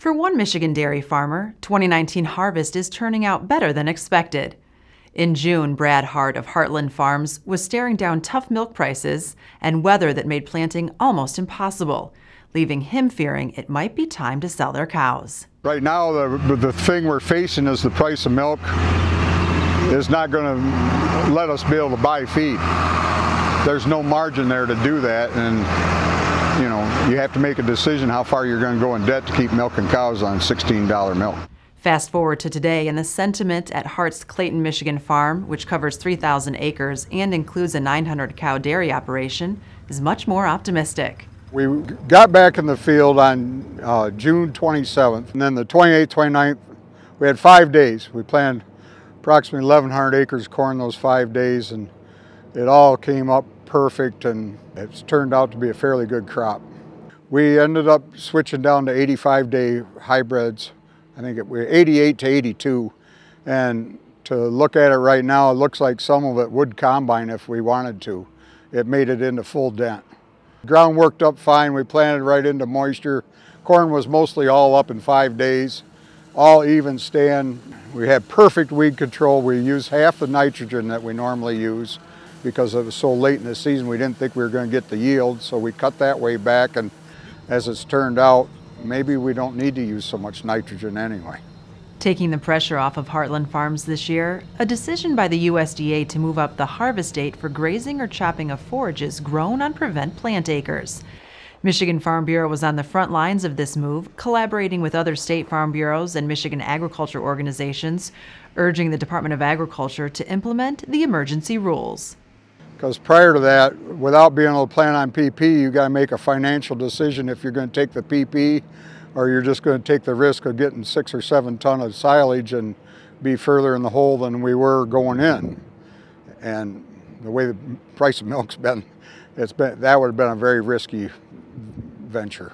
For one Michigan dairy farmer, 2019 harvest is turning out better than expected. In June, Brad Hart of Heartland Farms was staring down tough milk prices and weather that made planting almost impossible, leaving him fearing it might be time to sell their cows. Right now, the thing we're facing is the price of milk is not going to let us be able to buy feed. There's no margin there to do that, and you have to make a decision how far you're going to go in debt to keep milking cows on $16 milk. Fast forward to today, and the sentiment at Hart's Clayton, Michigan farm, which covers 3,000 acres and includes a 900-cow dairy operation, is much more optimistic. We got back in the field on June 27th, and then the 28th, 29th, we had 5 days. We planted approximately 1,100 acres of corn those 5 days, and it all came up perfect, and it's turned out to be a fairly good crop. We ended up switching down to 85-day hybrids. I think we're 88 to 82, and to look at it right now, it looks like some of it would combine if we wanted to. It made it into full dent. Ground worked up fine. We planted right into moisture. Corn was mostly all up in 5 days, all even stand. We had perfect weed control. We used half the nitrogen that we normally use because it was so late in the season. We didn't think we were going to get the yield, so we cut that way back, and as it's turned out, maybe we don't need to use so much nitrogen anyway. Taking the pressure off of Heartland Farms this year, a decision by the USDA to move up the harvest date for grazing or chopping of forages grown on prevent plant acres. Michigan Farm Bureau was on the front lines of this move, collaborating with other state farm bureaus and Michigan agriculture organizations, urging the Department of Agriculture to implement the emergency rules. Because prior to that, without being able to plan on PP, you got to make a financial decision if you're going to take the PP or you're just going to take the risk of getting 6 or 7 tons of silage and be further in the hole than we were going in. And the way the price of milk's been, that would have been a very risky venture.